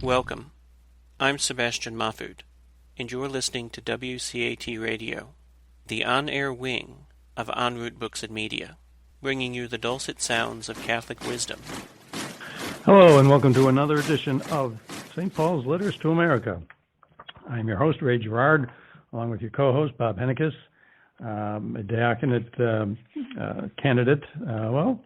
Welcome. I'm Sebastian Mahfood, and you're listening to WCAT Radio, the on-air wing of En Route Books and Media, bringing you the dulcet sounds of Catholic wisdom. Hello, and welcome to another edition of St. Paul's Letters to America. I'm your host, Ray Gerard, along with your co-host, Bob Hennekeys, a diaconate candidate. Well,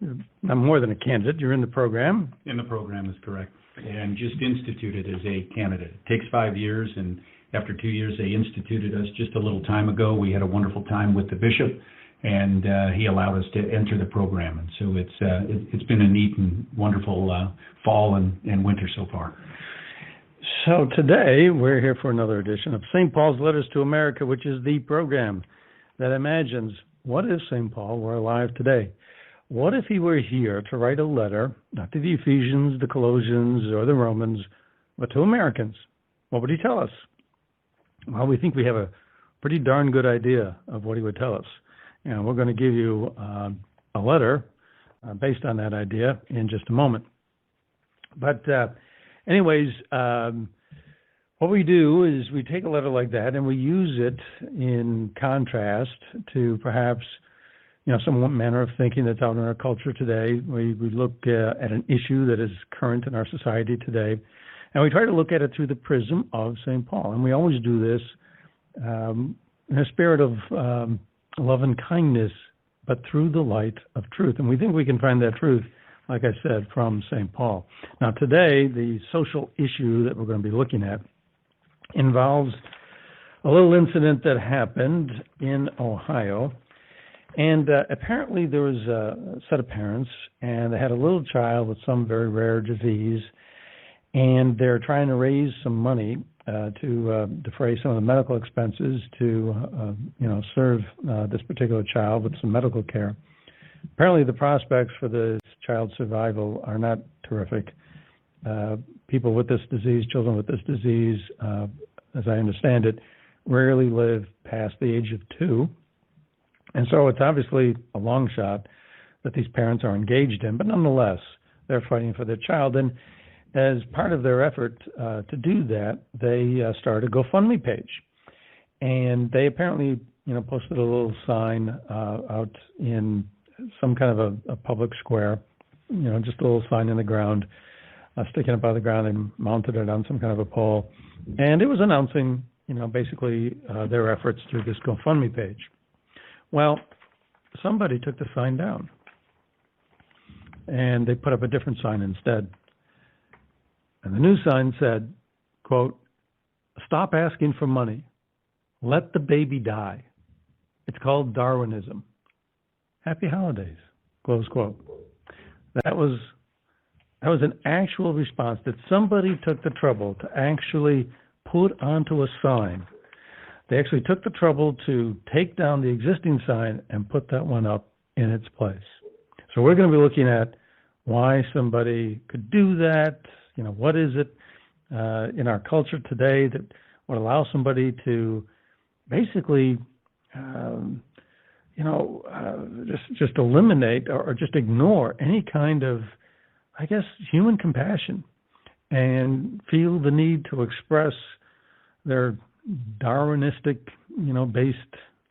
I'm more than a candidate. You're in the program. In the program is correct. And just instituted as a candidate. It takes 5 years, and after 2 years, they instituted us just a little time ago. We had a wonderful time with the bishop, and he allowed us to enter the program. And so it's been a neat and wonderful fall and winter so far. So today, we're here for another edition of St. Paul's Letters to America, which is the program that imagines, what if St. Paul were alive today? What if he were here to write a letter, not to the Ephesians, the Colossians, or the Romans, but to Americans? What would he tell us? Well, we think we have a pretty darn good idea of what he would tell us. And we're going to give you a letter based on that idea in just a moment. But anyways, what we do is we take a letter like that and we use it in contrast to perhaps some manner of thinking that's out in our culture today. We look at an issue that is current in our society today, and we try to look at it through the prism of St. Paul. And we always do this in a spirit of love and kindness, but through the light of truth. And we think we can find that truth, like I said, from St. Paul. Now, today, the social issue that we're going to be looking at involves a little incident that happened in Ohio. And apparently there was a set of parents, and they had a little child with some very rare disease, and they're trying to raise some money to defray some of the medical expenses to, serve this particular child with some medical care. Apparently the prospects for this child's survival are not terrific. People with this disease, children with this disease, as I understand it, rarely live past the age of 2. And so it's obviously a long shot that these parents are engaged in, but nonetheless, they're fighting for their child. And as part of their effort to do that, they started a GoFundMe page. And they apparently, posted a little sign out in some kind of a public square, just a little sign in the ground, sticking up out of the ground, and mounted it on some kind of a pole. And it was announcing, basically their efforts through this GoFundMe page. Well, somebody took the sign down, and they put up a different sign instead. And the new sign said, quote, "Stop asking for money. Let the baby die. It's called Darwinism. Happy holidays," close quote. That was an actual response that somebody took the trouble to actually put onto a sign. They actually took the trouble to take down the existing sign and put that one up in its place. So we're going to be looking at why somebody could do that. What is it in our culture today that would allow somebody to basically, just eliminate or just ignore any kind of, human compassion and feel the need to express their Darwinistic, based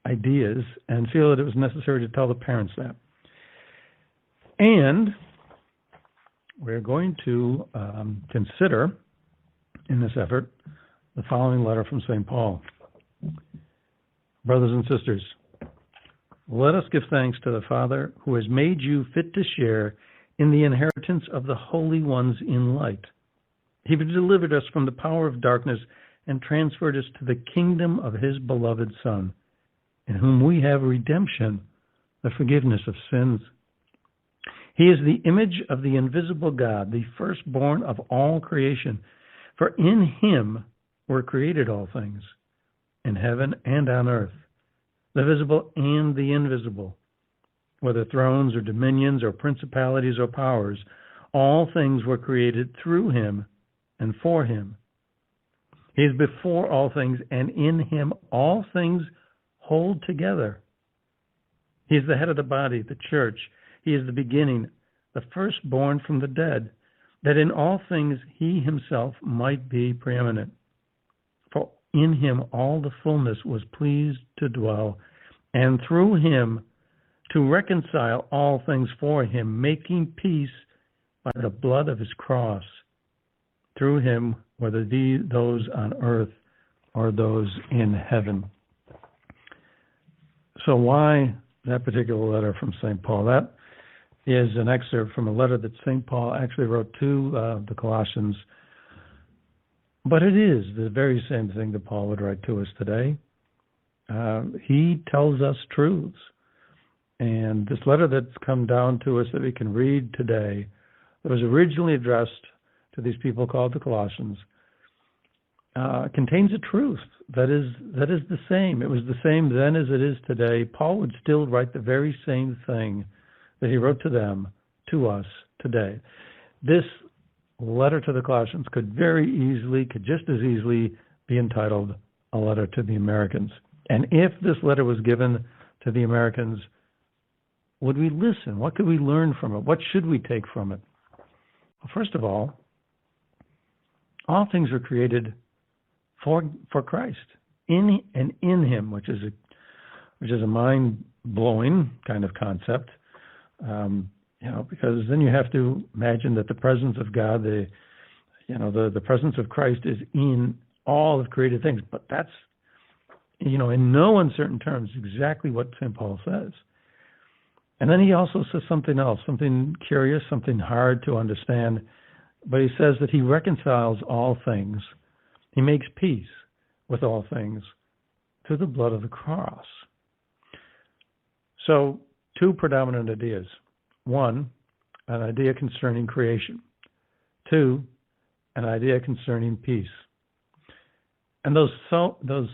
ideas and feel that it was necessary to tell the parents that. And we're going to consider in this effort the following letter from St. Paul. Brothers and sisters, let us give thanks to the Father who has made you fit to share in the inheritance of the holy ones in light. He delivered us from the power of darkness and transferred us to the kingdom of his beloved Son, in whom we have redemption, the forgiveness of sins. He is the image of the invisible God, the firstborn of all creation. For in him were created all things, in heaven and on earth, the visible and the invisible, whether thrones or dominions or principalities or powers. All things were created through him and for him. He is before all things, and in him all things hold together. He is the head of the body, the church. He is the beginning, the firstborn from the dead, that in all things he himself might be preeminent. For in him all the fullness was pleased to dwell, and through him to reconcile all things for him, making peace by the blood of his cross. Through him, whether those on earth or those in heaven. So why that particular letter from St. Paul? That is an excerpt from a letter that St. Paul actually wrote to the Colossians. But it is the very same thing that Paul would write to us today. He tells us truths. And this letter that's come down to us that we can read today, that was originally addressed to these people called the Colossians, contains a truth that is the same. It was the same then as it is today. Paul would still write the very same thing that he wrote to them, to us today. This letter to the Colossians could just as easily be entitled A Letter to the Americans. And if this letter was given to the Americans, would we listen? What could we learn from it? What should we take from it? Well, first of all things are created for Christ, in him, which is a mind-blowing kind of concept. Because then you have to imagine that the presence of God, the presence of Christ is in all of created things. But that's, in no uncertain terms, exactly what St. Paul says. And then he also says something else, something curious, something hard to understand. But he says that he reconciles all things. He makes peace with all things through the blood of the cross. So, two predominant ideas. One, an idea concerning creation. Two, an idea concerning peace. And those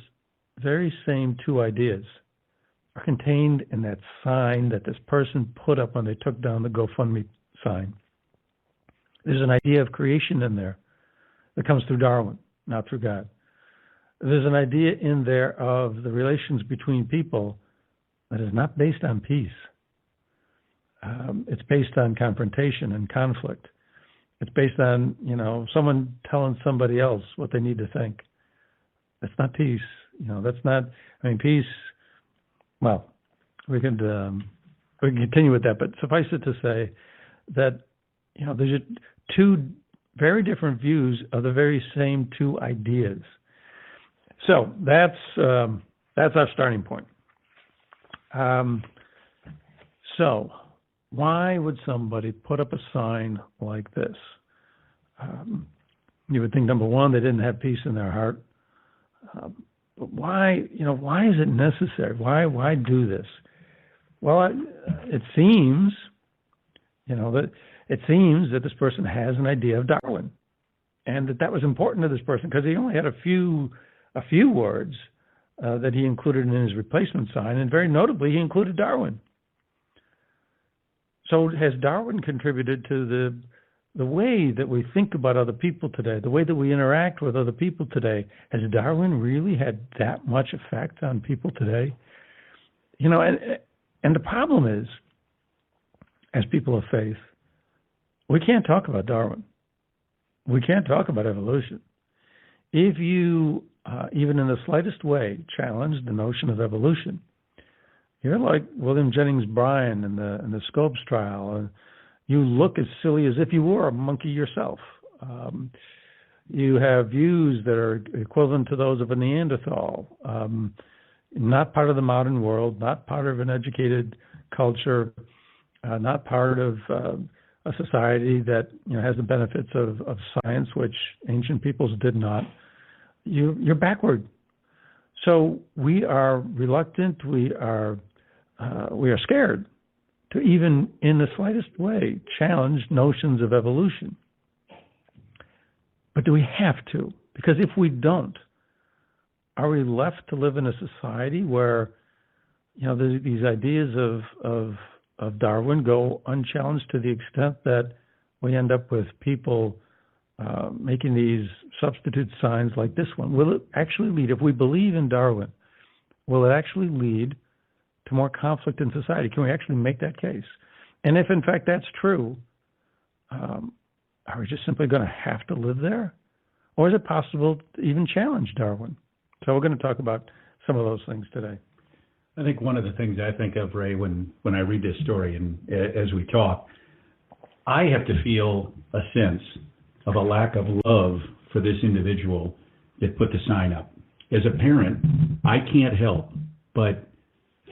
very same two ideas are contained in that sign that this person put up when they took down the GoFundMe sign. There's an idea of creation in there that comes through Darwin, not through God. There's an idea in there of the relations between people that is not based on peace. It's based on confrontation and conflict. It's based on, someone telling somebody else what they need to think. That's not peace. Peace, well, we can continue with that, but suffice it to say that, there's two very different views of the very same two ideas. So that's our starting point. So why would somebody put up a sign like this? You would think, number one, they didn't have peace in their heart. But why is it necessary? Why do this? Well, it seems that this person has an idea of Darwin, and that was important to this person because he only had a few words that he included in his replacement sign, and very notably, he included Darwin. So has Darwin contributed to the way that we think about other people today, the way that we interact with other people today? Has Darwin really had that much effect on people today? And the problem is, as people of faith, we can't talk about Darwin. We can't talk about evolution. If you, even in the slightest way, challenge the notion of evolution, you're like William Jennings Bryan in the Scopes trial, and you look as silly as if you were a monkey yourself. You have views that are equivalent to those of a Neanderthal, not part of the modern world, not part of an educated culture, not part of a society that has the benefits of science, which ancient peoples did not. You're backward. So we are reluctant. We are scared to even, in the slightest way, challenge notions of evolution. But do we have to? Because if we don't, are we left to live in a society where, these ideas of Darwin go unchallenged to the extent that we end up with people making these substitute signs like this one? Will it actually lead, if we believe in Darwin, will it actually lead to more conflict in society? Can we actually make that case? And if in fact that's true, are we just simply going to have to live there? Or is it possible to even challenge Darwin? So we're going to talk about some of those things today. I think one of the things I think of, Ray, when I read this story and as we talk, I have to feel a sense of a lack of love for this individual that put the sign up. As a parent, I can't help but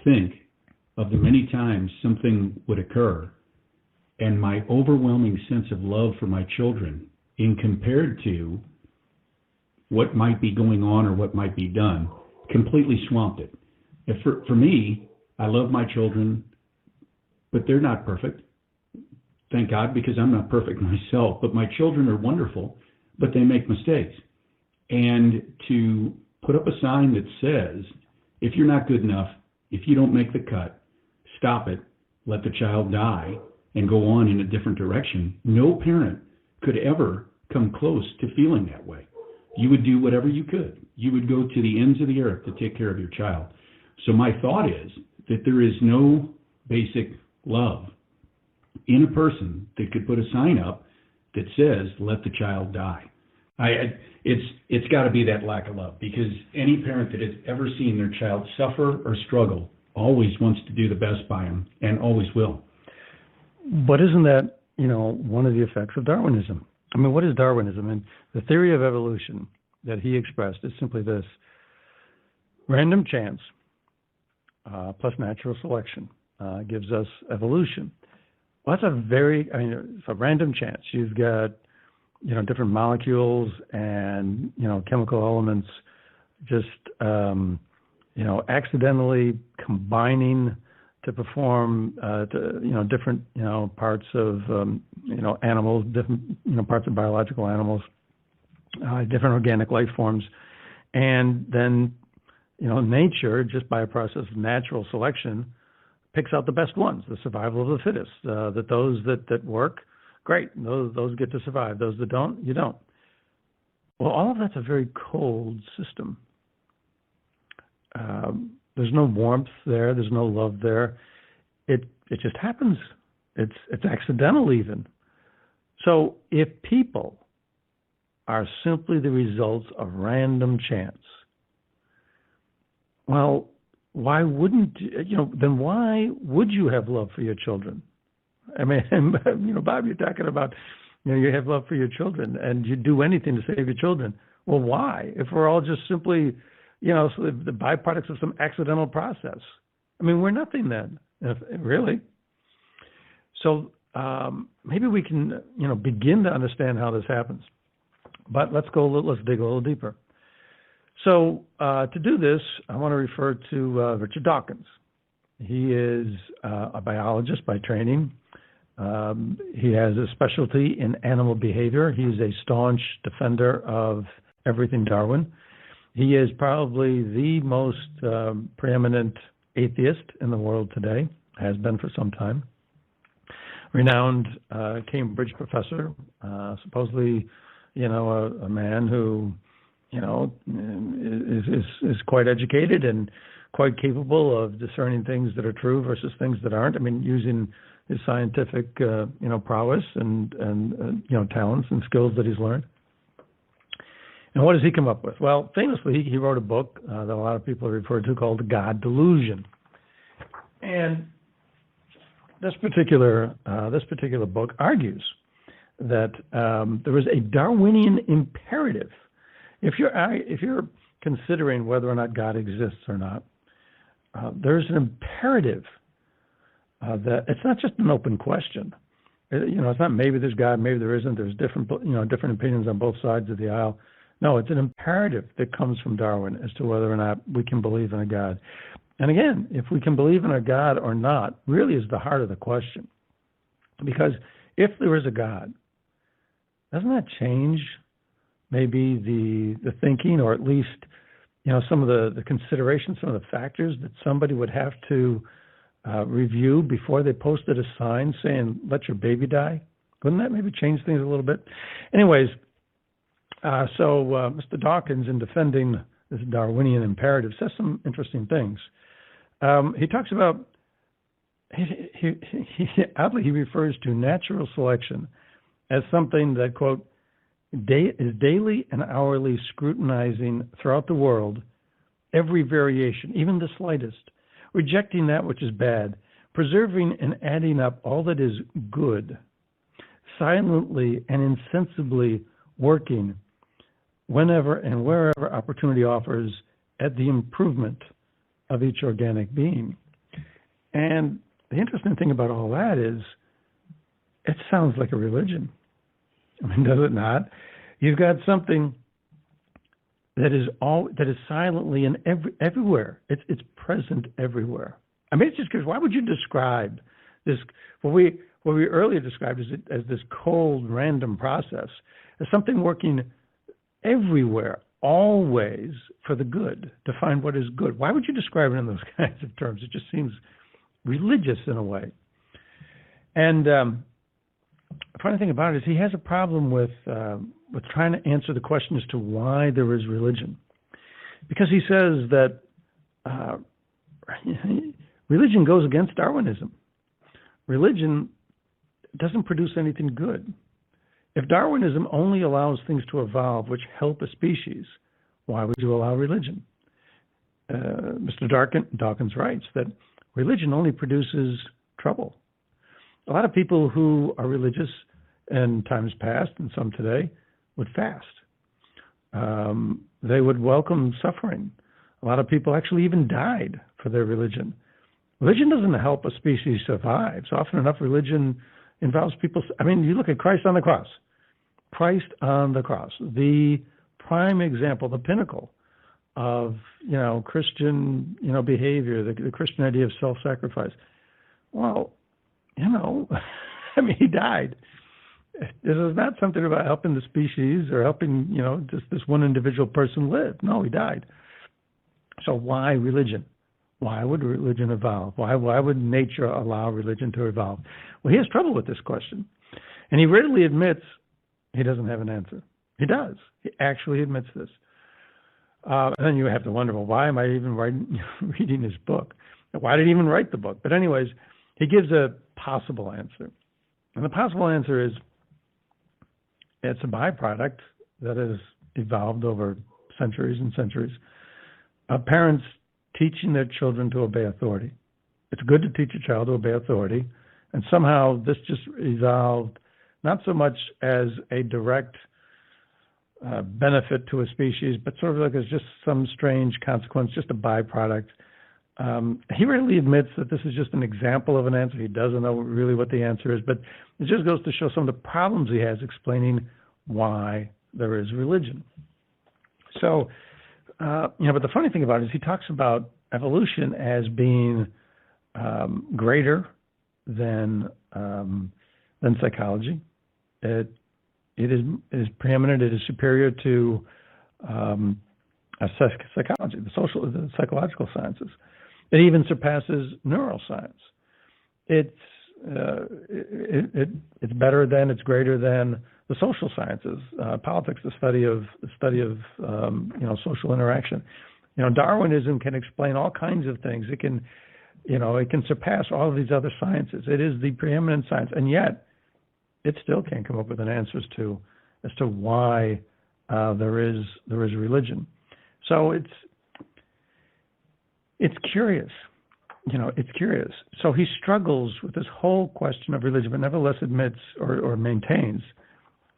think of the many times something would occur and my overwhelming sense of love for my children in compared to what might be going on or what might be done completely swamped it. If for me, I love my children, but they're not perfect. Thank God, because I'm not perfect myself, but my children are wonderful, but they make mistakes. And to put up a sign that says, if you're not good enough, if you don't make the cut, stop it, let the child die, and go on in a different direction, no parent could ever come close to feeling that way. You would do whatever you could. You would go to the ends of the earth to take care of your child. So my thought is that there is no basic love in a person that could put a sign up that says, let the child die. It's got to be that lack of love, because any parent that has ever seen their child suffer or struggle always wants to do the best by them and always will. But isn't that, one of the effects of Darwinism? I mean, what is Darwinism? And the theory of evolution that he expressed is simply this: random chance plus natural selection gives us evolution. Well, that's it's a random chance. You've got, different molecules and, chemical elements just, accidentally combining to perform, different, parts of, animals, different, parts of biological animals, different organic life forms. And then, nature, just by a process of natural selection, picks out the best ones, the survival of the fittest, that those that work, great, those get to survive. Those that don't, you don't. Well, all of that's a very cold system. There's no warmth there. There's no love there. It just happens. It's accidental even. So if people are simply the results of random chance, well, why wouldn't then why would you have love for your children? I mean, Bob, you're talking about, you have love for your children and you do anything to save your children. Well, why? If we're all just simply, the byproducts of some accidental process. I mean, we're nothing then, really. So maybe we can, begin to understand how this happens. But let's dig a little deeper. So to do this, I want to refer to Richard Dawkins. He is a biologist by training. He has a specialty in animal behavior. He's a staunch defender of everything Darwin. He is probably the most preeminent atheist in the world today, has been for some time. Renowned Cambridge professor, supposedly, a man who, is quite educated and quite capable of discerning things that are true versus things that aren't. I mean, using his scientific, prowess and talents and skills that he's learned. And what does he come up with? Well, famously, he wrote a book that a lot of people have referred to called The God Delusion. And this particular book argues that there is a Darwinian imperative. If you're considering whether or not God exists or not, there's an imperative that it's not just an open question. It's not maybe there's God, maybe there isn't. There's different opinions on both sides of the aisle. No, it's an imperative that comes from Darwin as to whether or not we can believe in a God. And again, if we can believe in a God or not really is the heart of the question. Because if there is a God, doesn't that change maybe the thinking, or at least, some of the considerations, some of the factors that somebody would have to review before they posted a sign saying, let your baby die? Wouldn't that maybe change things a little bit? Anyways, so Mr. Dawkins, in defending this Darwinian imperative, says some interesting things. He talks about, oddly, he refers to natural selection as something that, quote, is daily and hourly scrutinizing throughout the world every variation, even the slightest, rejecting that which is bad, preserving and adding up all that is good, silently and insensibly working whenever and wherever opportunity offers at the improvement of each organic being. And the interesting thing about all that is it sounds like a religion. I mean, does it not? You've got something that is silently and everywhere. It's present everywhere. I mean, it's just because why would you describe this? What we earlier described as this cold, random process as something working everywhere, always for the good, to find what is good. Why would you describe it in those kinds of terms? It just seems religious in a way. And the funny thing about it is he has a problem with trying to answer the question as to why there is religion, because he says that religion goes against Darwinism. Religion doesn't produce anything good. If Darwinism only allows things to evolve which help a species, why would you allow religion? Mr. Dawkins writes that religion only produces trouble. A lot of people who are religious in times past, and some today, would fast. They would welcome suffering. A lot of people actually even died for their religion. Religion doesn't help a species survive. So often enough, religion involves people. I mean, you look at Christ on the cross. Christ on the cross, the prime example, the pinnacle of Christian behavior, the Christian idea of self-sacrifice. Well, I mean, he died. This is not something about helping the species or helping just this one individual person live. No, he died. So why religion? Why would religion evolve? Why would nature allow religion to evolve? Well, he has trouble with this question, and he readily admits he doesn't have an answer. He does. He actually admits this. And then you have to wonder, well, why am I even reading his book? Why did he even write the book? But anyways, he gives a possible answer. And the possible answer is it's a byproduct that has evolved over centuries and centuries of parents teaching their children to obey authority. It's good to teach a child to obey authority. And somehow this just evolved not so much as a direct benefit to a species, but sort of like as just some strange consequence, just a byproduct. He readily admits that this is just an example of an answer. He doesn't know really what the answer is, but it just goes to show some of the problems he has explaining why there is religion. So, but the funny thing about it is he talks about evolution as being greater than psychology. It is preeminent. It is superior to psychology, the psychological sciences. It even surpasses neuroscience. It's better than, it's greater than the social sciences, politics, the study of social interaction. Darwinism can explain all kinds of things. It can surpass all of these other sciences. It is the preeminent science, and yet it still can't come up with an answer as to why there is religion. So it's curious. It's curious. So he struggles with this whole question of religion, but nevertheless admits or maintains,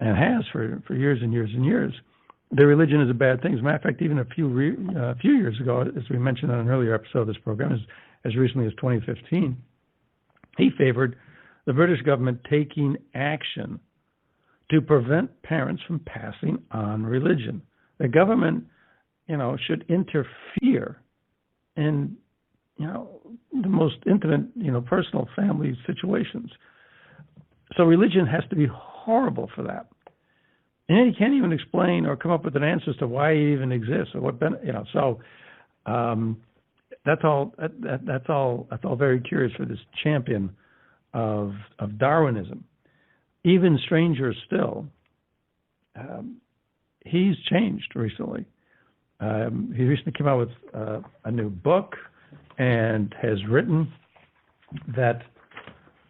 and has for years and years and years, that religion is a bad thing. As a matter of fact, even a few years ago, as we mentioned on an earlier episode of this program, as recently as 2015, he favored the British government taking action to prevent parents from passing on religion. The government, should interfere in, the most intimate, personal family situations. So religion has to be horrible for that. And he can't even explain or come up with an answer as to why it even exists or what So that's all very curious for this champion of Darwinism. Even stranger still, he's changed recently. He recently came out with a new book and has written that,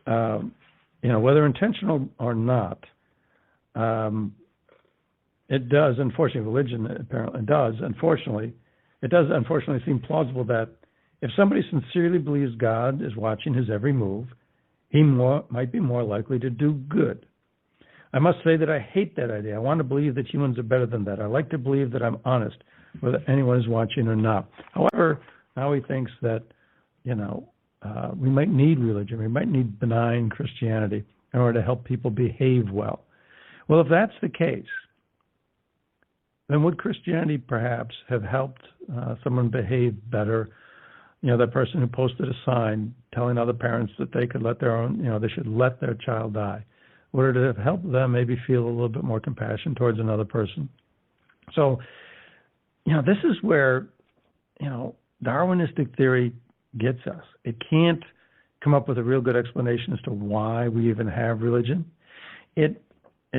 whether intentional or not, it does, unfortunately, religion apparently does, it does unfortunately seem plausible that if somebody sincerely believes God is watching his every move, he might be more likely to do good. I must say that I hate that idea. I want to believe that humans are better than that. I like to believe that I'm honest, whether anyone is watching or not. However, now he thinks that, we might need religion. We might need benign Christianity in order to help people behave well. Well, if that's the case, then would Christianity perhaps have helped someone behave better? That person who posted a sign telling other parents that they could they should let their child die. Would it have helped them maybe feel a little bit more compassion towards another person? So, this is where, Darwinistic theory gets us. It can't come up with a real good explanation as to why we even have religion. It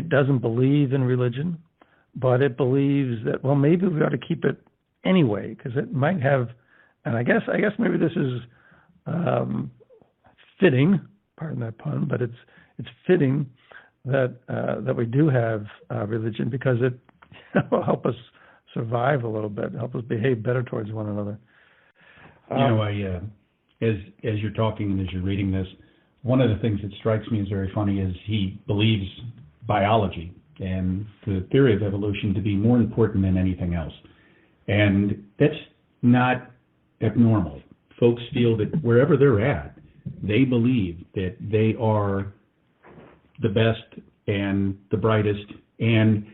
doesn't believe in religion, but it believes that, well, maybe we ought to keep it anyway, because it might have, and I guess maybe this is fitting, pardon that pun, but it's fitting that we do have religion, because it will help us survive a little bit, help us behave better towards one another. As you're talking and as you're reading this, one of the things that strikes me as very funny is he believes biology and the theory of evolution to be more important than anything else. And that's not abnormal. Folks feel that wherever they're at, they believe that they are the best and the brightest. And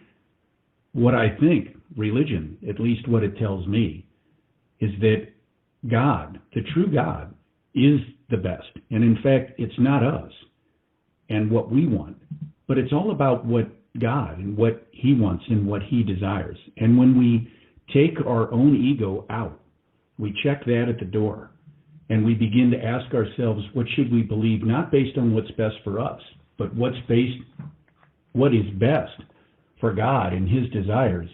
what I think religion, at least what it tells me, is that God, the true God, is the best. And in fact, it's not us and what we want, but it's all about what God and what he wants and what he desires. And when we take our own ego out, we check that at the door, and we begin to ask ourselves, what should we believe, not based on what's best for us, but what is best for God and his desires,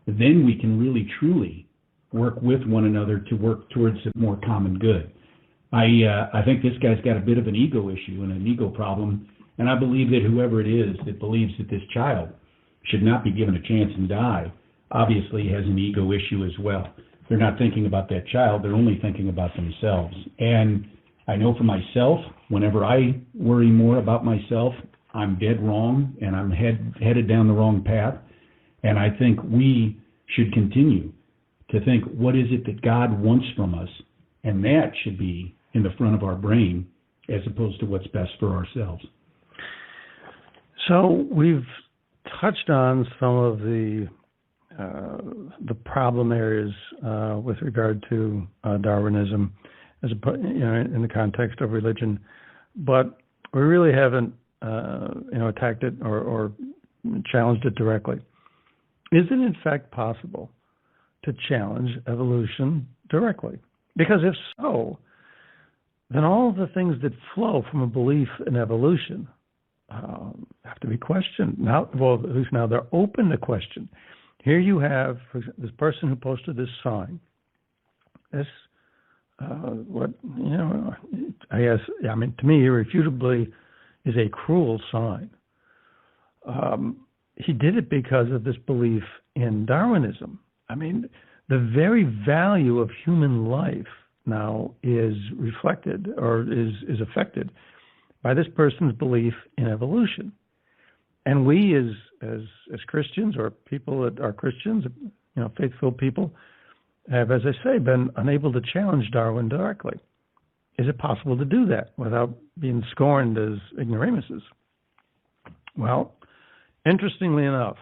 then we can really truly work with one another to work towards a more common good. I think this guy's got a bit of an ego issue and an ego problem, and I believe that whoever it is that believes that this child should not be given a chance and die obviously has an ego issue as well. They're not thinking about that child, they're only thinking about themselves. And I know for myself, whenever I worry more about myself, I'm dead wrong and I'm headed down the wrong path. And I think we should continue to think, what is it that God wants from us? And that should be in the front of our brain as opposed to what's best for ourselves. So we've touched on some of the problem areas with regard to Darwinism as in the context of religion, but we really haven't attacked it or challenged it directly. Is it in fact possible to challenge evolution directly? Because if so, then all of the things that flow from a belief in evolution have to be questioned. Now, well, at least now they're open to question. Here you have, for example, this person who posted this sign. This, to me, irrefutably is a cruel sign. He did it because of this belief in Darwinism. I mean, the very value of human life now is reflected or is affected by this person's belief in evolution. And we as Christians, or people that are Christians, faithful people, have, as I say, been unable to challenge Darwin directly. Is it possible to do that without being scorned as ignoramuses? Well, interestingly enough,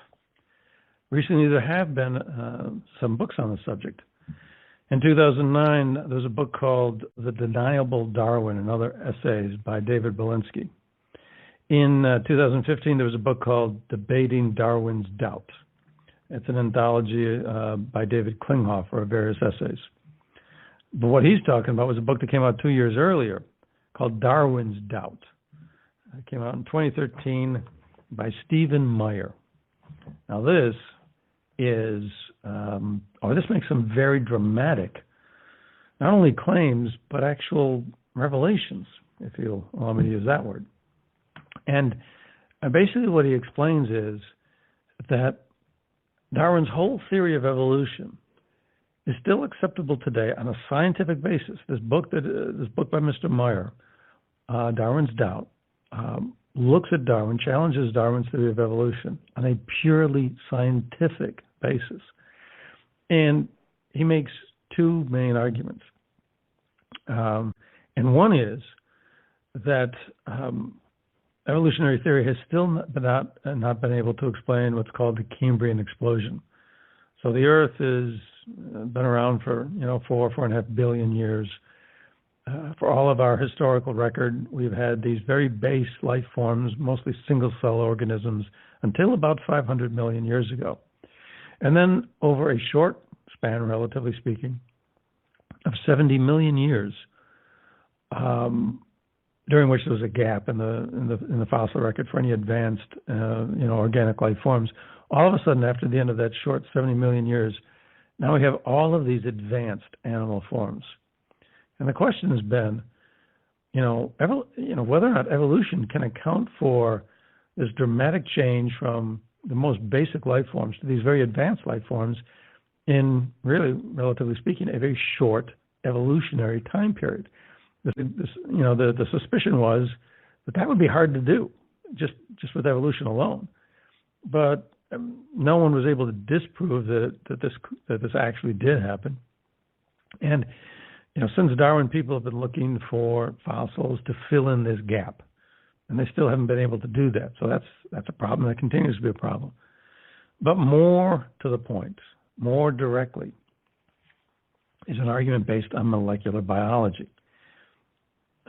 recently there have been some books on the subject. In 2009, there was a book called The Deniable Darwin and Other Essays by David Belinsky. In 2015, there was a book called Debating Darwin's Doubt. It's an anthology by David Klinghoffer of various essays. But what he's talking about was a book that came out 2 years earlier called Darwin's Doubt. It came out in 2013 by Stephen Meyer. Now this is, this makes some very dramatic, not only claims, but actual revelations, if you'll allow me to use that word. And And basically what he explains is that Darwin's whole theory of evolution is still acceptable today on a scientific basis. This book by Mr. Meyer, Darwin's Doubt, looks at Darwin, challenges Darwin's theory of evolution on a purely scientific basis. And he makes two main arguments. And one is that evolutionary theory has still not been able to explain what's called the Cambrian explosion. So the Earth has been around for 4.5 billion years. For all of our historical record, we've had these very base life forms, mostly single-cell organisms, until about 500 million years ago. And then over a short span, relatively speaking, of 70 million years, during which there was a gap in the fossil record for any advanced, organic life forms. All of a sudden, after the end of that short 70 million years, now we have all of these advanced animal forms. And the question has been, whether or not evolution can account for this dramatic change from the most basic life forms to these very advanced life forms in really, relatively speaking, a very short evolutionary time period. The suspicion was that would be hard to do, just with evolution alone. But no one was able to disprove that this actually did happen. And since Darwin, people have been looking for fossils to fill in this gap, and they still haven't been able to do that. So that's a problem. That continues to be a problem. But more to the point, more directly, is an argument based on molecular biology.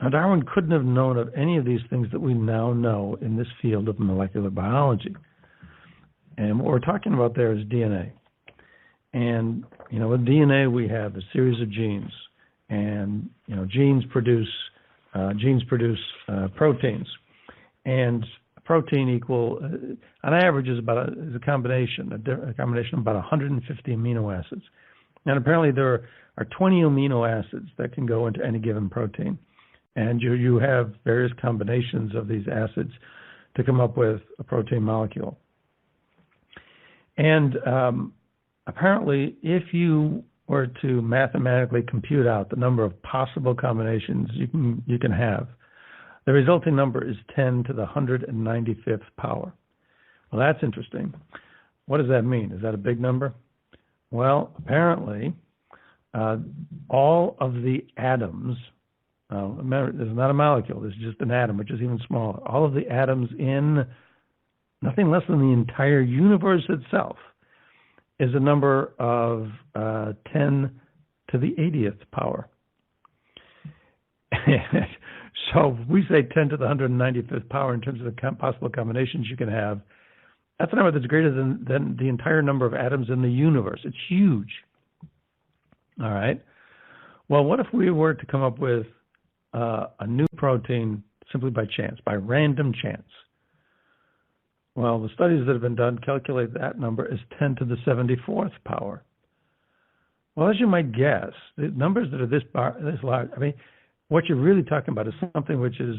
Now, Darwin couldn't have known of any of these things that we now know in this field of molecular biology. And what we're talking about there is DNA. And, with DNA, we have a series of genes. And, genes produce proteins. And protein on average, is a combination of about 150 amino acids. And apparently there are 20 amino acids that can go into any given protein. And you have various combinations of these acids to come up with a protein molecule. And apparently, if you were to mathematically compute out the number of possible combinations you can have, the resulting number is 10 to the 195th power. Well, that's interesting. What does that mean? Is that a big number? Well, apparently, all of the atoms, remember, this is not a molecule, this is just an atom, which is even smaller. All of the atoms in nothing less than the entire universe itself is a number of 10 to the 80th power. So if we say 10 to the 195th power in terms of the possible combinations you can have, that's a number that's greater than the entire number of atoms in the universe. It's huge. All right. Well, what if we were to come up with a new protein simply by chance, by random chance? Well, the studies that have been done calculate that number as 10 to the 74th power. Well, as you might guess, the numbers that are this large, what you're really talking about is something which is,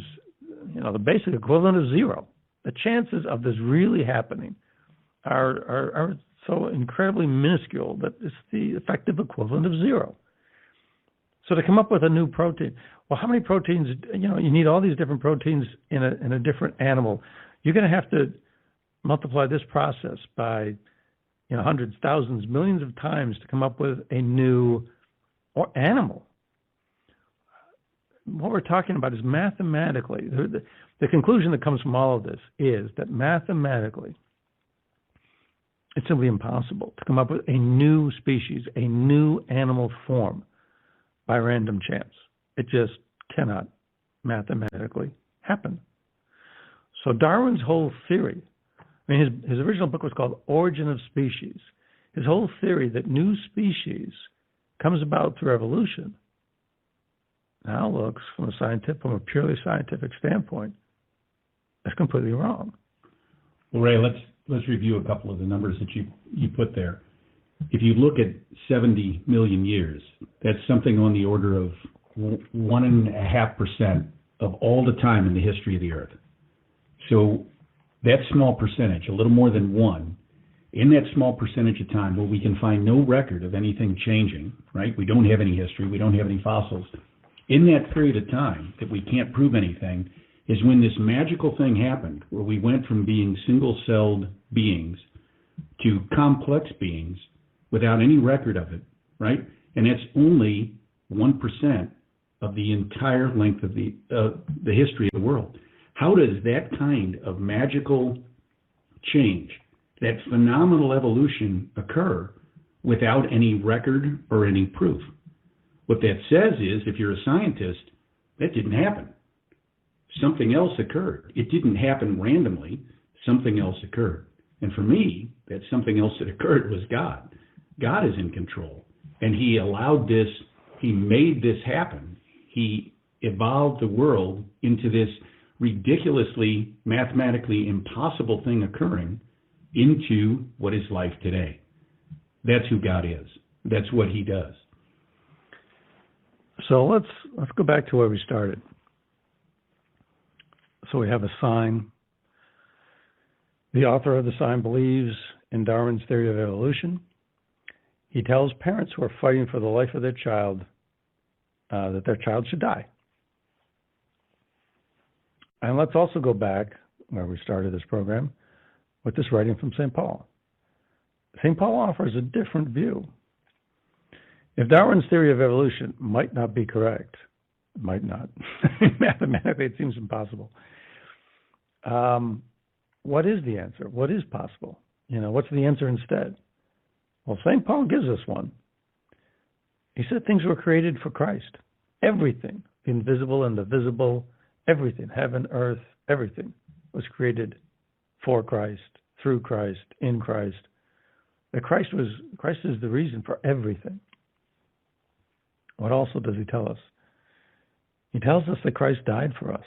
the basic equivalent of zero. The chances of this really happening are so incredibly minuscule that it's the effective equivalent of zero. So to come up with a new protein, well, how many proteins, you need all these different proteins in a different animal. You're going to have to multiply this process by, hundreds, thousands, millions of times to come up with a new animal. What we're talking about is mathematically, the conclusion that comes from all of this is that mathematically, it's simply impossible to come up with a new species, a new animal form by random chance. It just cannot mathematically happen. So Darwin's whole theory, his original book was called Origin of Species. His whole theory that new species comes about through evolution now looks, from a purely scientific standpoint, that's completely wrong. Well, Ray, let's review a couple of the numbers that you put there. If you look at 70 million years, that's something on the order of 1.5% of all the time in the history of the Earth. So That small percentage, a little more than 1, in that small percentage of time where we can find no record of anything changing, right? We don't have any history, we don't have any fossils. In that period of time that we can't prove anything is when this magical thing happened, where we went from being single-celled beings to complex beings without any record of it, right? And that's only 1% of the entire length of the history of the world. How does that kind of magical change, that phenomenal evolution occur without any record or any proof? What that says is, if you're a scientist, that didn't happen. Something else occurred. It didn't happen randomly. Something else occurred. And for me, that something else that occurred was God. God is in control. And he allowed this, he made this happen. He evolved the world into this ridiculously, mathematically impossible thing occurring into what is life today. That's who God is. That's what he does. So let's go back to where we started. So we have a sign. The author of the sign believes in Darwin's theory of evolution. He tells parents who are fighting for the life of their child that their child should die. And let's also go back where we started this program with this writing from St. Paul. St. Paul offers a different view. If Darwin's theory of evolution might not be correct, might not, mathematically it seems impossible, what is the answer? What is possible? What's the answer instead? Well, St. Paul gives us one. He said things were created for Christ. Everything, the invisible and the visible, everything, heaven, earth, everything was created for Christ, through Christ, in Christ. That Christ is the reason for everything. What also does he tell us? He tells us that Christ died for us,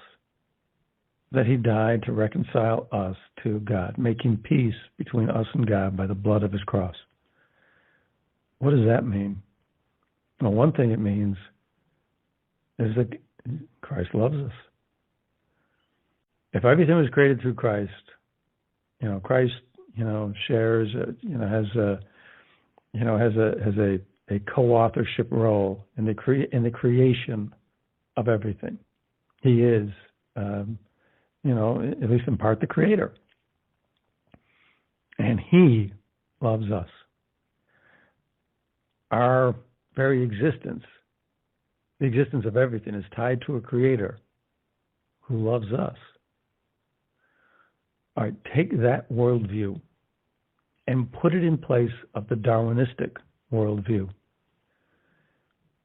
that he died to reconcile us to God, making peace between us and God by the blood of his cross. What does that mean? Well, one thing it means is that Christ loves us. If everything was created through Christ, Christ, shares, has a co-authorship role in the creation of everything. He is, at least in part, the creator, and he loves us. Our very existence, the existence of everything, is tied to a creator who loves us. All right, take that worldview and put it in place of the Darwinistic worldview.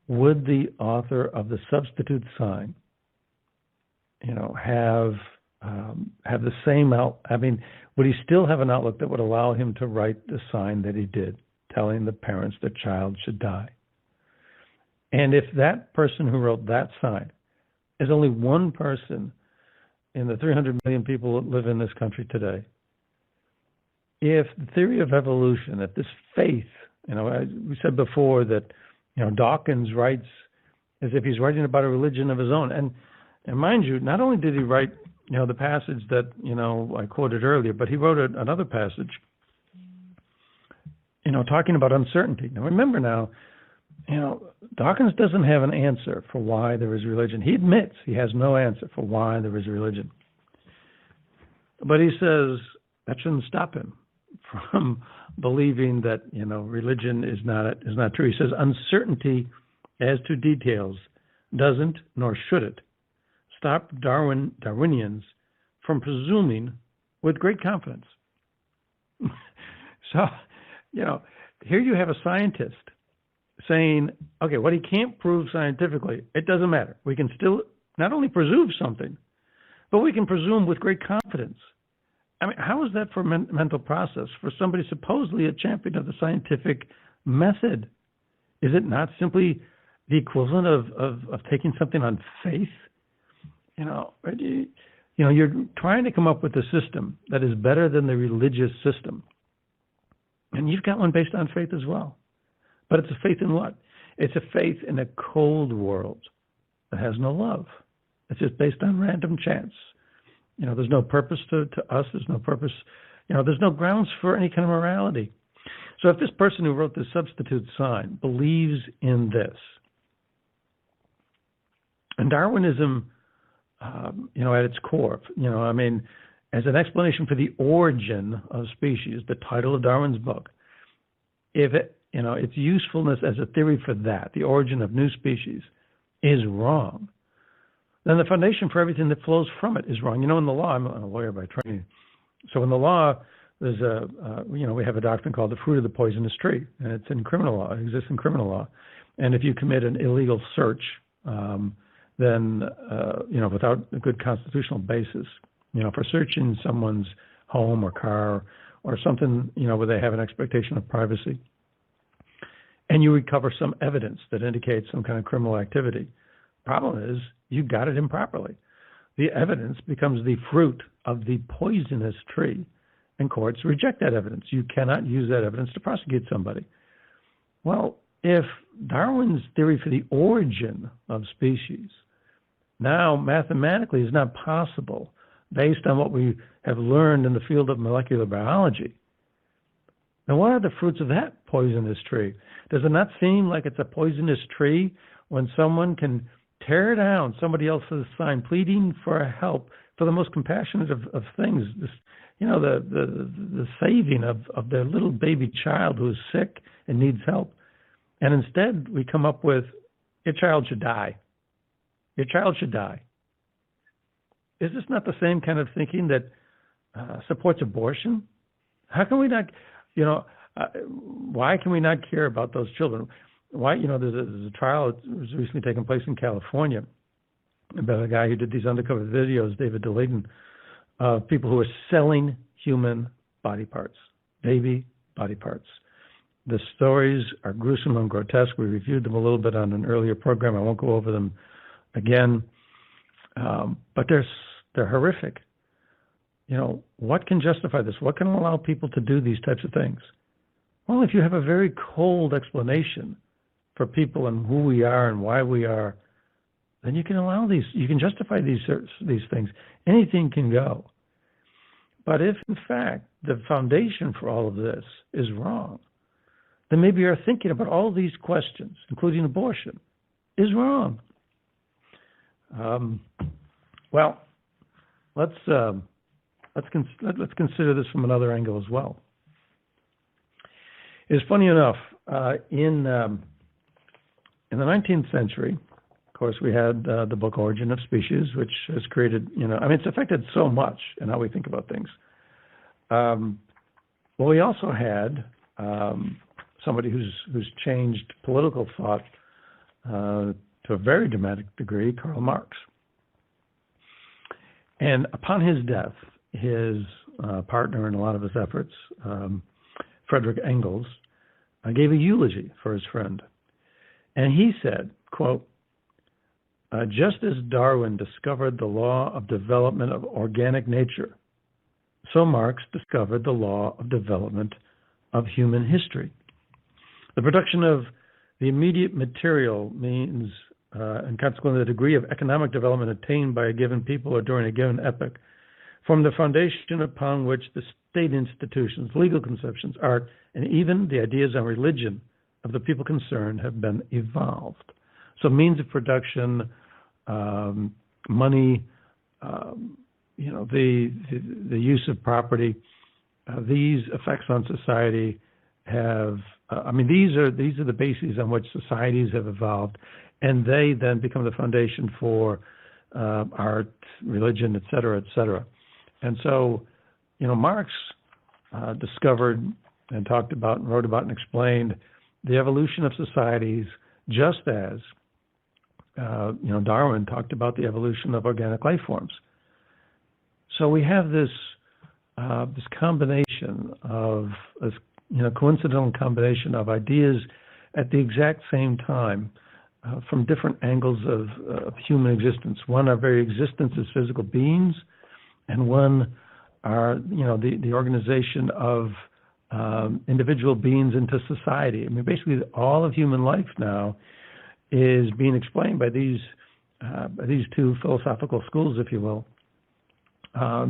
Would the author of the substitute sign, have the same would he still have an outlook that would allow him to write the sign that he did, telling the parents the child should die? And if that person who wrote that sign is only one person in the 300 million people that live in this country today, if the theory of evolution, that this faith, we said before that, Dawkins writes as if he's writing about a religion of his own. And mind you, not only did he write, the passage that, I quoted earlier, but he wrote another passage, talking about uncertainty. Now, remember now, Dawkins doesn't have an answer for why there is religion. He admits he has no answer for why there is religion. But he says that shouldn't stop him from believing that, religion is not true. He says uncertainty as to details doesn't, nor should it, stop Darwinians from presuming with great confidence. So, here you have a scientist saying, okay, what he can't prove scientifically, it doesn't matter. We can still not only presume something, but we can presume with great confidence. I mean, how is that for mental process for somebody supposedly a champion of the scientific method? Is it not simply the equivalent of taking something on faith? You're trying to come up with a system that is better than the religious system. And you've got one based on faith as well. But it's a faith in what? It's a faith in a cold world that has no love. It's just based on random chance. There's no purpose to us. There's no purpose. There's no grounds for any kind of morality. So if this person who wrote this substitute sign believes in this, and Darwinism, at its core, as an explanation for the origin of species, the title of Darwin's book, if its usefulness as a theory for that, the origin of new species, is wrong, then the foundation for everything that flows from it is wrong. In the law, I'm a lawyer by training, so in the law, there's we have a doctrine called the fruit of the poisonous tree, and it's in criminal law. It exists in criminal law, and if you commit an illegal search, then without a good constitutional basis, for searching someone's home or car or something, where they have an expectation of privacy, and you recover some evidence that indicates some kind of criminal activity. Problem is, you got it improperly. The evidence becomes the fruit of the poisonous tree, and courts reject that evidence. You cannot use that evidence to prosecute somebody. Well, if Darwin's theory for the origin of species now mathematically is not possible based on what we have learned in the field of molecular biology, then what are the fruits of that poisonous tree? Does it not seem like it's a poisonous tree when someone can tear down somebody else's sign, pleading for help, for the most compassionate of things, the saving of their little baby child who is sick and needs help, and instead we come up with, your child should die. Your child should die. Is this not the same kind of thinking that supports abortion? How can we not, why can we not care about those children? Why, there's a trial that was recently taking place in California about a guy who did these undercover videos, David DeLayton, of people who are selling human body parts, baby body parts. The stories are gruesome and grotesque. We reviewed them a little bit on an earlier program. I won't go over them again, but they're horrific. What can justify this? What can allow people to do these types of things? Well, if you have a very cold explanation for people and who we are and why we are, then you can allow these. You can justify these things. Anything can go. But if, in fact, the foundation for all of this is wrong, then maybe our thinking about all these questions, including abortion, is wrong. Well, let's consider this from another angle as well. It's funny enough, in the 19th century, of course, we had the book Origin of Species, which has created, it's affected so much in how we think about things. Well, we also had somebody who's changed political thought to a very dramatic degree, Karl Marx. And upon his death, his partner in a lot of his efforts, Friedrich Engels, gave a eulogy for his friend. And he said, quote, just as Darwin discovered the law of development of organic nature, so Marx discovered the law of development of human history. The production of the immediate material means, and consequently the degree of economic development attained by a given people or during a given epoch, form the foundation upon which the state institutions, legal conceptions, art, and even the ideas on religion of the people concerned have been evolved. So means of production, money, the use of property, these effects on society have, these are the bases on which societies have evolved, and they then become the foundation for art, religion, et cetera, et cetera. And so, Marx discovered and talked about and wrote about and explained the evolution of societies, just as Darwin talked about the evolution of organic life forms. So we have this combination of coincidental combination of ideas at the exact same time from different angles of human existence. One, our very existence as physical beings, and one, are the organization of individual beings into society. Basically, all of human life now is being explained by these two philosophical schools, if you will.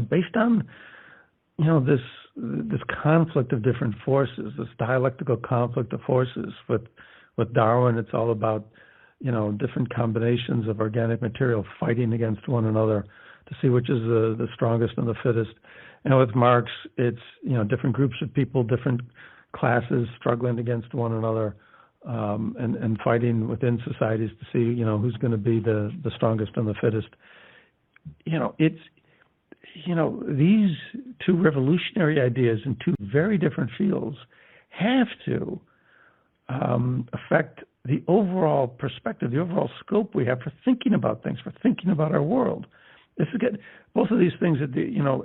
based on this conflict of different forces, this dialectical conflict of forces. With Darwin, it's all about different combinations of organic material fighting against one another to see which is the strongest and the fittest. And with Marx, it's different groups of people, different classes struggling against one another, and fighting within societies to see who's going to be the strongest and the fittest. It's these two revolutionary ideas in two very different fields have to affect the overall perspective, the overall scope we have for thinking about things, for thinking about our world. This is both of these things that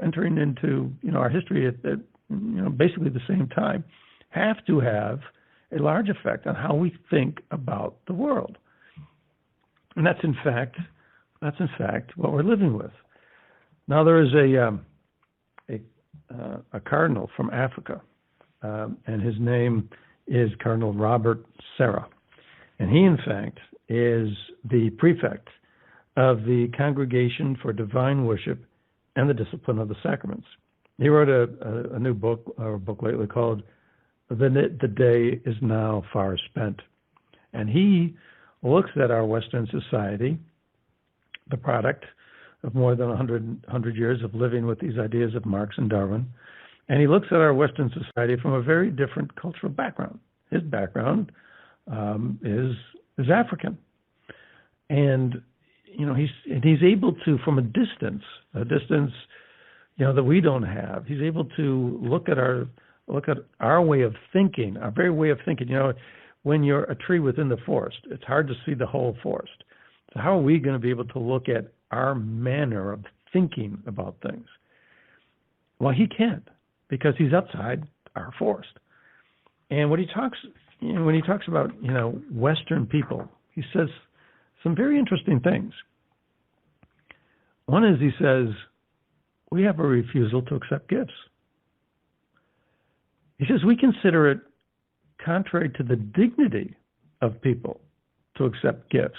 entering into our history at basically the same time have to have a large effect on how we think about the world, and that's in fact what we're living with. Now there is a cardinal from Africa, and his name is Cardinal Robert Serra, and he in fact is the prefect of the Congregation for Divine Worship and the Discipline of the Sacraments. He wrote a new book, or a book lately called The Day is Now Far Spent. And he looks at our Western society, the product of more than 100 years of living with these ideas of Marx and Darwin, and he looks at our Western society from a very different cultural background. His background is African. And he's able to, from a distance that we don't have, he's able to look at our way of thinking, our very way of thinking. When you're a tree within the forest, it's hard to see the whole forest. So how are we going to be able to look at our manner of thinking about things? Well, he can't, because he's outside our forest. And when he talks about Western people, he says some very interesting things. One is, he says, we have a refusal to accept gifts. He says we consider it contrary to the dignity of people to accept gifts.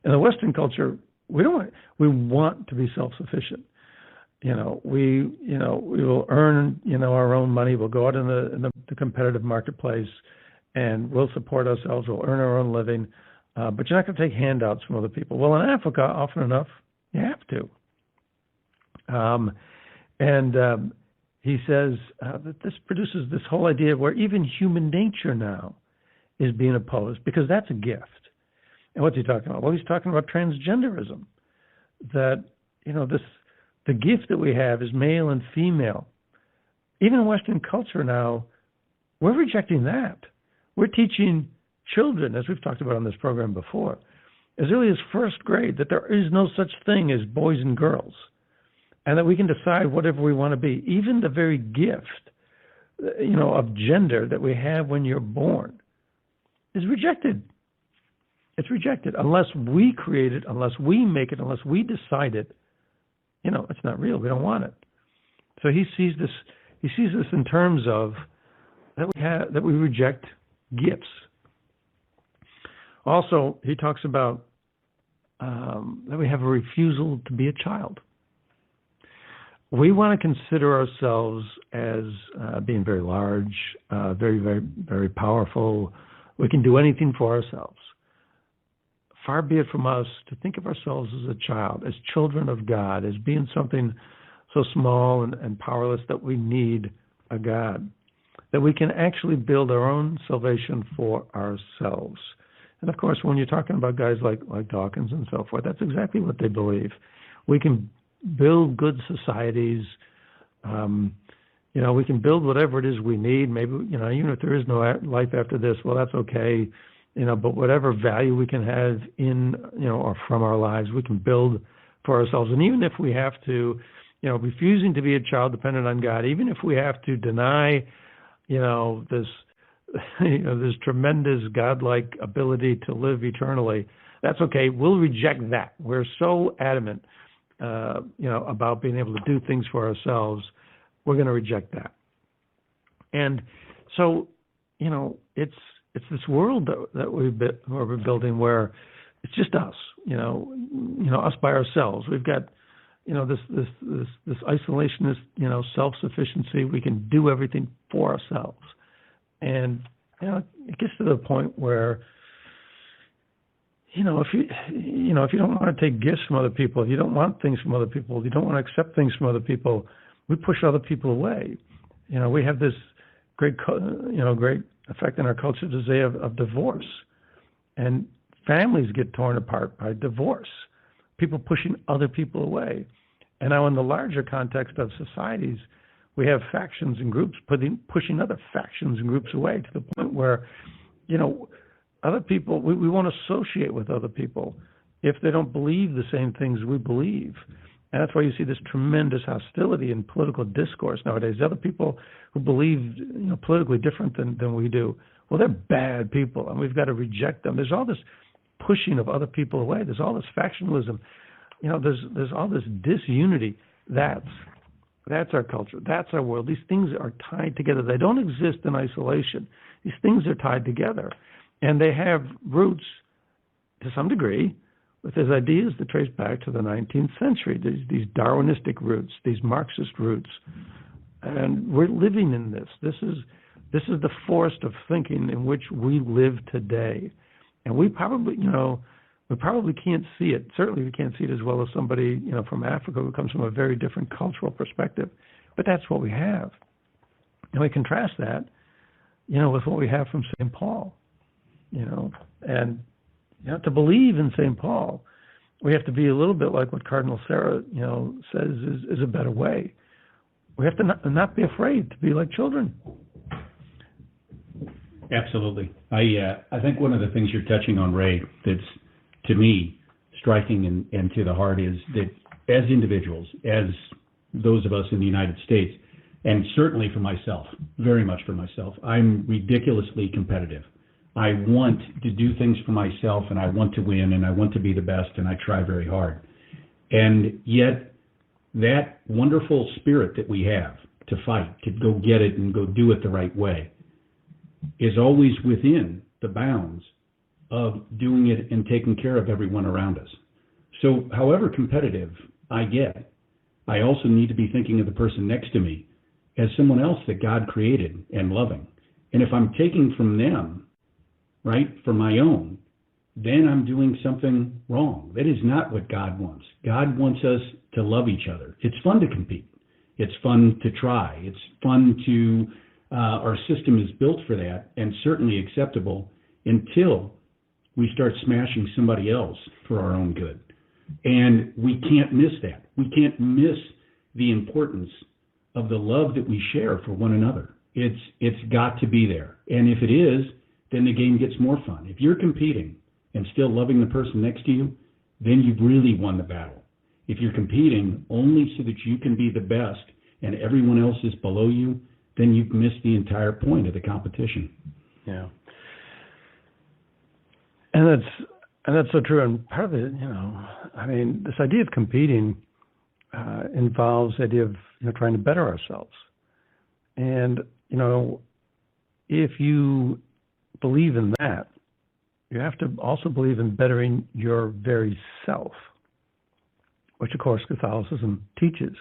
In the Western culture, we want to be self-sufficient. We will earn our own money. We'll go out in the competitive marketplace, and we'll support ourselves. We'll earn our own living. But you're not going to take handouts from other people. Well, in Africa, often enough, you have to. He says that this produces this whole idea where even human nature now is being opposed, because that's a gift. And what's he talking about? Well, he's talking about transgenderism. That, the gift that we have is male and female. Even in Western culture now, we're rejecting that. We're teaching children, as we've talked about on this program before, as early as first grade, that there is no such thing as boys and girls, and that we can decide whatever we want to be. Even the very gift, of gender that we have when you're born is rejected. It's rejected unless we create it, unless we make it, unless we decide it. It's not real. We don't want it. So he sees this. He sees this in terms of that we reject gifts. Also, he talks about that we have a refusal to be a child. We want to consider ourselves as being very large, very, very, very powerful. We can do anything for ourselves. Far be it from us to think of ourselves as a child, as children of God, as being something so small and powerless that we need a God, that we can actually build our own salvation for ourselves. And of course, when you're talking about guys like Dawkins and so forth, that's exactly what they believe. We can build good societies. We can build whatever it is we need. Maybe, even if there is no life after this, well, that's okay. But whatever value we can have in, or from our lives, we can build for ourselves. And even if we have to, refusing to be a child dependent on God, even if we have to deny, this tremendous godlike ability to live eternally, that's okay. We'll reject that. We're so adamant, about being able to do things for ourselves. We're going to reject that. And so, it's this world that we're building where it's just us, us by ourselves. We've got, this isolationist, self-sufficiency. We can do everything for ourselves, and it gets to the point where, if you don't want to take gifts from other people, if you don't want things from other people, if you don't want to accept things from other people, we push other people away. We have this great effect in our culture today of divorce, and families get torn apart by divorce. People pushing other people away. And now in the larger context of societies, we have factions and groups pushing other factions and groups away to the point where, other people, we won't associate with other people if they don't believe the same things we believe. And that's why you see this tremendous hostility in political discourse nowadays. Other people who believe politically different than we do, well, they're bad people, and we've got to reject them. There's all this pushing of other people away. There's all this factionalism. There's all this disunity. That's our culture. That's our world. These things are tied together. They don't exist in isolation. These things are tied together. And they have roots, to some degree, with these ideas that trace back to the 19th century, these Darwinistic roots, these Marxist roots. And we're living in this. This is the forest of thinking in which we live today. And we probably can't see it. Certainly we can't see it as well as somebody, from Africa who comes from a very different cultural perspective. But that's what we have. And we contrast that, with what we have from St. Paul. And to believe in St. Paul, we have to be a little bit like what Cardinal Sarah, says is a better way. We have to not be afraid to be like children. Absolutely. I think one of the things you're touching on, Ray, that's to me striking and to the heart is that as individuals, as those of us in the United States, and certainly for myself, very much for myself, I'm ridiculously competitive. I want to do things for myself, and I want to win, and I want to be the best, and I try very hard. And yet, that wonderful spirit that we have to fight, to go get it and go do it the right way, is always within the bounds of doing it and taking care of everyone around us. So however competitive I get, I also need to be thinking of the person next to me as someone else that God created and loving. And if I'm taking from them, right, for my own, then I'm doing something wrong. That is not what God wants. God wants us to love each other. It's fun to compete. It's fun to try. It's fun to, our system is built for that and certainly acceptable until we start smashing somebody else for our own good. And we can't miss that. We can't miss the importance of the love that we share for one another. It's got to be there. And if it is, then the game gets more fun. If you're competing and still loving the person next to you, then you've really won the battle. If you're competing only so that you can be the best and everyone else is below you, then you've missed the entire point of the competition. Yeah. And that's so true. And part of it, this idea of competing involves the idea of trying to better ourselves. And if you believe in that, you have to also believe in bettering your very self, which of course Catholicism teaches.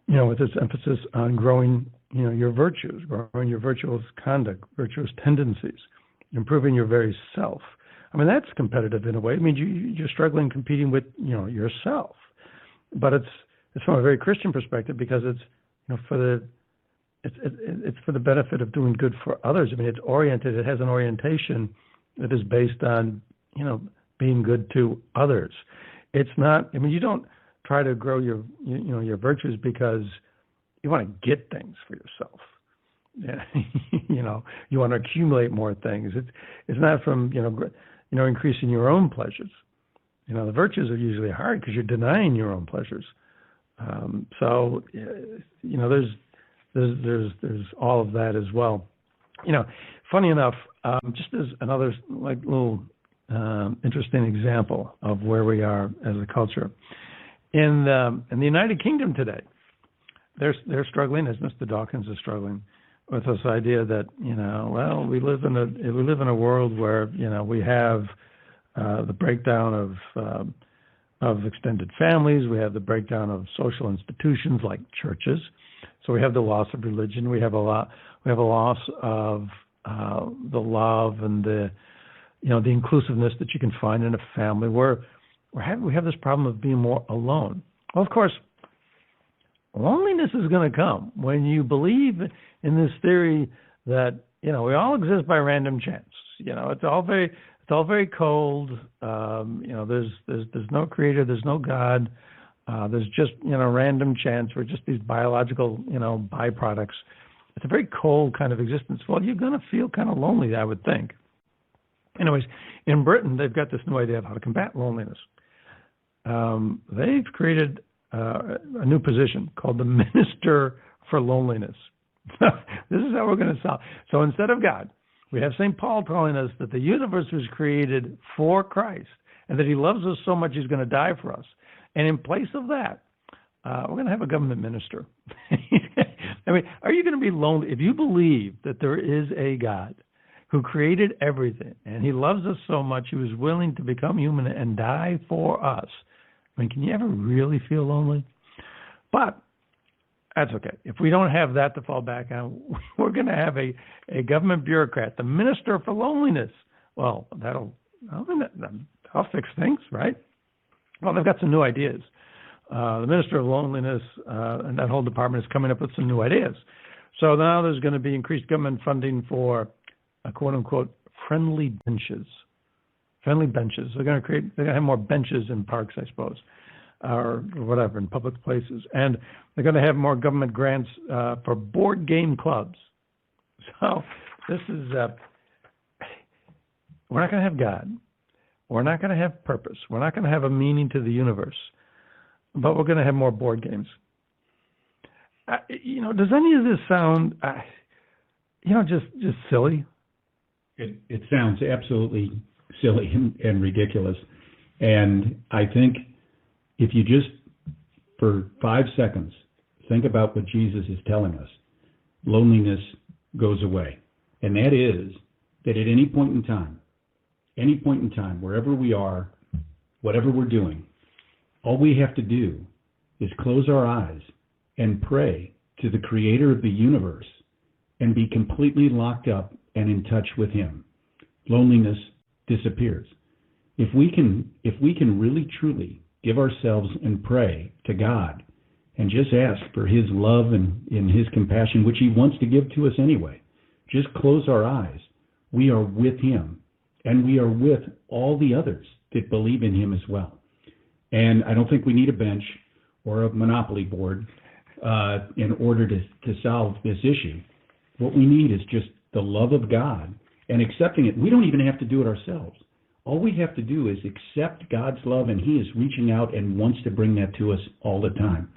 With its emphasis on growing, your virtues, growing your virtuous conduct, virtuous tendencies, improving your very self. I mean, that's competitive in a way. It means you're struggling competing with, yourself. But it's from a very Christian perspective because it's for the benefit of doing good for others. I mean, it's oriented. It has an orientation that is based on being good to others. It's not. I mean, you don't try to grow your virtues because you want to get things for yourself. You want to accumulate more things. It's not from increasing your own pleasures. The virtues are usually hard because you're denying your own pleasures. So there's all of that as well. Funny enough, just as another little interesting example of where we are as a culture in the United Kingdom today, they're struggling, as Mr. Dawkins is struggling, with this idea that we live in a world where we have the breakdown of extended families. We have the breakdown of social institutions like churches. So we have the loss of religion. We have a loss of the love and the inclusiveness that you can find in a family. We have this problem of being more alone. Well, of course, loneliness is going to come when you believe in this theory that we all exist by random chance. It's all very cold. There's no creator. There's no God. There's just random chance. We're just these biological byproducts. It's a very cold kind of existence. Well, you're going to feel kind of lonely, I would think. Anyways, in Britain, they've got this new idea of how to combat loneliness. They've created a new position called the Minister for Loneliness. This is how we're going to solve. So instead of God, we have St. Paul telling us that the universe was created for Christ and that he loves us so much he's going to die for us. And in place of that, we're going to have a government minister. I mean, are you going to be lonely? If you believe that there is a God who created everything and he loves us so much he was willing to become human and die for us, I mean, can you ever really feel lonely? But that's okay. If we don't have that to fall back on, we're going to have a government bureaucrat, the Minister for Loneliness. Well, that'll fix things, right? Well, they've got some new ideas. The Minister of Loneliness and that whole department is coming up with some new ideas. So now there's going to be increased government funding for quote-unquote friendly benches. Friendly benches. They're going to have more benches in parks, I suppose, or whatever, in public places. And they're going to have more government grants for board game clubs. So this is, we're not going to have God. We're not going to have purpose. We're not going to have a meaning to the universe. But we're going to have more board games. Does any of this sound, just silly? It sounds absolutely silly and ridiculous. And I think if you just, for 5 seconds, think about what Jesus is telling us, loneliness goes away. And that is that at any point in time, wherever we are, whatever we're doing, all we have to do is close our eyes and pray to the creator of the universe and be completely locked up and in touch with him. Loneliness disappears. If we can really truly give ourselves and pray to God and just ask for his love and his compassion, which he wants to give to us anyway, just close our eyes. We are with him, and we are with all the others that believe in him as well. And I don't think we need a bench or a monopoly board in order to solve this issue. What we need is just the love of God and accepting it. We don't even have to do it ourselves. All we have to do is accept God's love, and he is reaching out and wants to bring that to us all the time.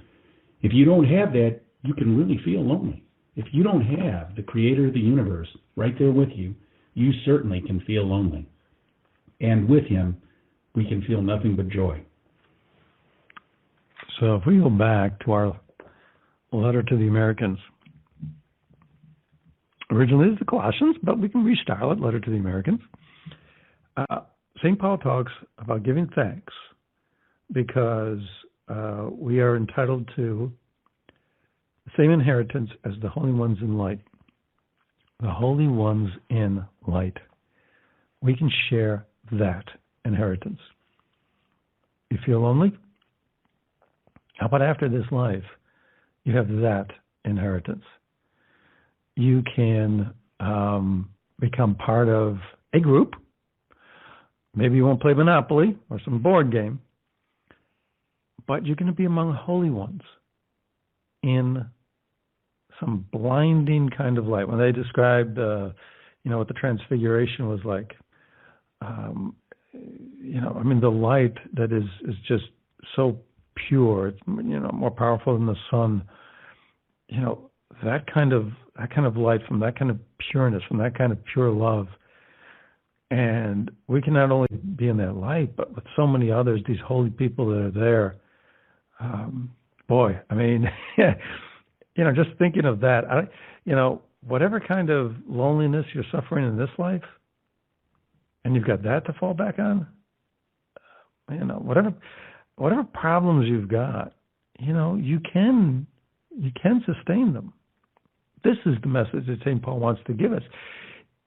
If you don't have that, you can really feel lonely. If you don't have the creator of the universe right there with you, you certainly can feel lonely. And with him, we can feel nothing but joy. So if we go back to our letter to the Americans, originally it's the Colossians, but we can restyle it, letter to the Americans. St. Paul talks about giving thanks because we are entitled to the same inheritance as the holy ones in light. The holy ones in light. We can share that inheritance. You feel lonely? How about after this life, you have that inheritance? You can become part of a group. Maybe you won't play Monopoly or some board game, but you're going to be among holy ones in some blinding kind of light. When they described, what the transfiguration was like, the light that is just so pure, it's more powerful than the sun. That kind of light, from that kind of pureness, from that kind of pure love. And we can not only be in that light, but with so many others, these holy people that are there. Just thinking of that, whatever kind of loneliness you're suffering in this life, and you've got that to fall back on, whatever. whatever problems you've got, you can sustain them. This is the message that St. Paul wants to give us.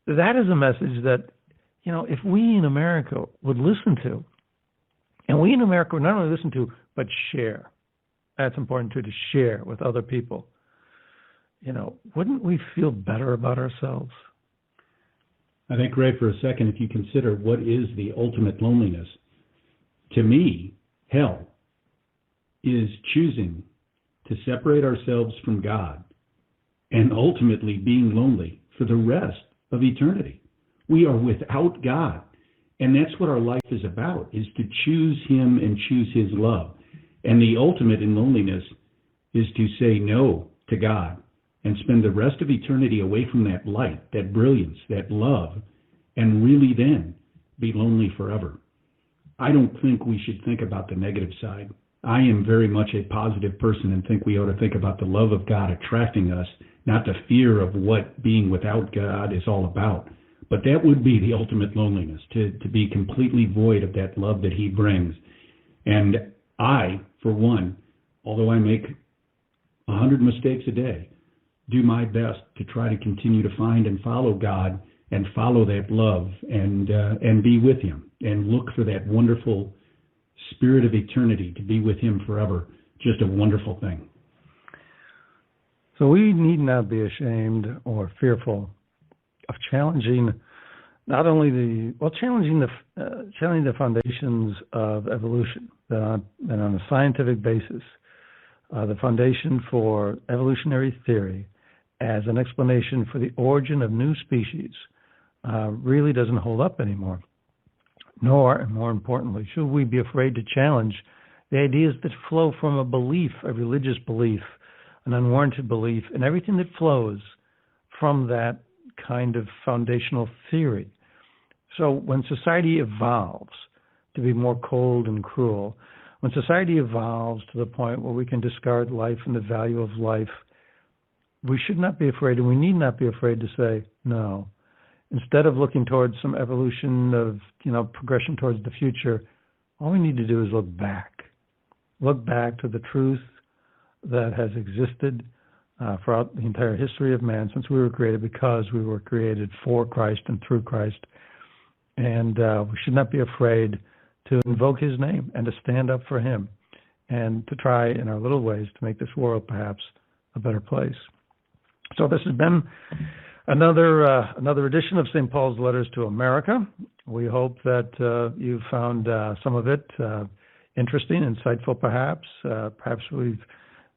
That is a message that, if we in America would listen to, and we in America would not only listen to, but share. That's important too, to share with other people. Wouldn't we feel better about ourselves? I think, Ray, for a second, if you consider what is the ultimate loneliness, to me, hell is choosing to separate ourselves from God and ultimately being lonely for the rest of eternity. We are without God. And that's what our life is about, is to choose Him and choose His love. And the ultimate in loneliness is to say no to God and spend the rest of eternity away from that light, that brilliance, that love, and really then be lonely forever. I don't think we should think about the negative side. I am very much a positive person and think we ought to think about the love of God attracting us, not the fear of what being without God is all about. But that would be the ultimate loneliness, to be completely void of that love that He brings. And I, for one, although I make 100 mistakes a day, do my best to try to continue to find and follow God and follow that love and be with Him and look for that wonderful spirit of eternity to be with Him forever. Just a wonderful thing. So we need not be ashamed or fearful of challenging challenging the foundations of evolution, that on a scientific basis, the foundation for evolutionary theory as an explanation for the origin of new species really doesn't hold up anymore. Nor, and more importantly, should we be afraid to challenge the ideas that flow from a belief, a religious belief, an unwarranted belief, and everything that flows from that kind of foundational theory. So when society evolves to be more cold and cruel, when society evolves to the point where we can discard life and the value of life, we should not be afraid, and we need not be afraid to say no. Instead of looking towards some evolution of, progression towards the future, all we need to do is look back. Look back to the truth that has existed throughout the entire history of man since we were created, because we were created for Christ and through Christ. And we should not be afraid to invoke His name and to stand up for Him and to try in our little ways to make this world perhaps a better place. So this has been another edition of St. Paul's Letters to America. We hope that you found some of it interesting, insightful perhaps. Perhaps we've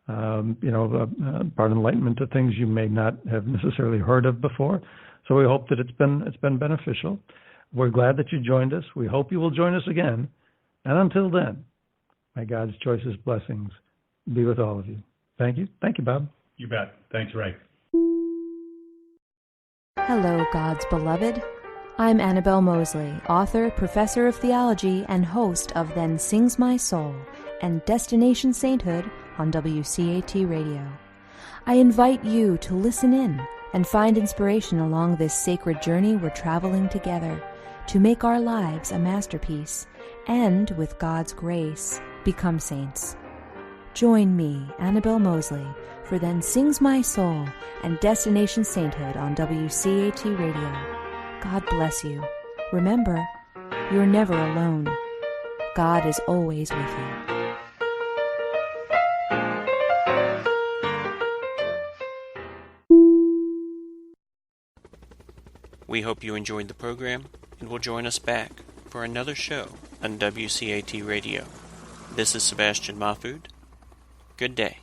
brought enlightenment to things you may not have necessarily heard of before. So we hope that it's been beneficial. We're glad that you joined us. We hope you will join us again. And until then, may God's choicest blessings be with all of you. Thank you. Thank you, Bob. You bet. Thanks, Ray. Hello, God's beloved. I'm Annabelle Mosley, author, professor of theology, and host of Then Sings My Soul and Destination Sainthood on WCAT Radio. I invite you to listen in and find inspiration along this sacred journey we're traveling together to make our lives a masterpiece and, with God's grace, become saints. Join me, Annabelle Mosley, for Then Sings My Soul and Destination Sainthood on WCAT Radio. God bless you. Remember, you're never alone. God is always with you. We hope you enjoyed the program and will join us back for another show on WCAT Radio. This is Sebastian Mahfood. Good day.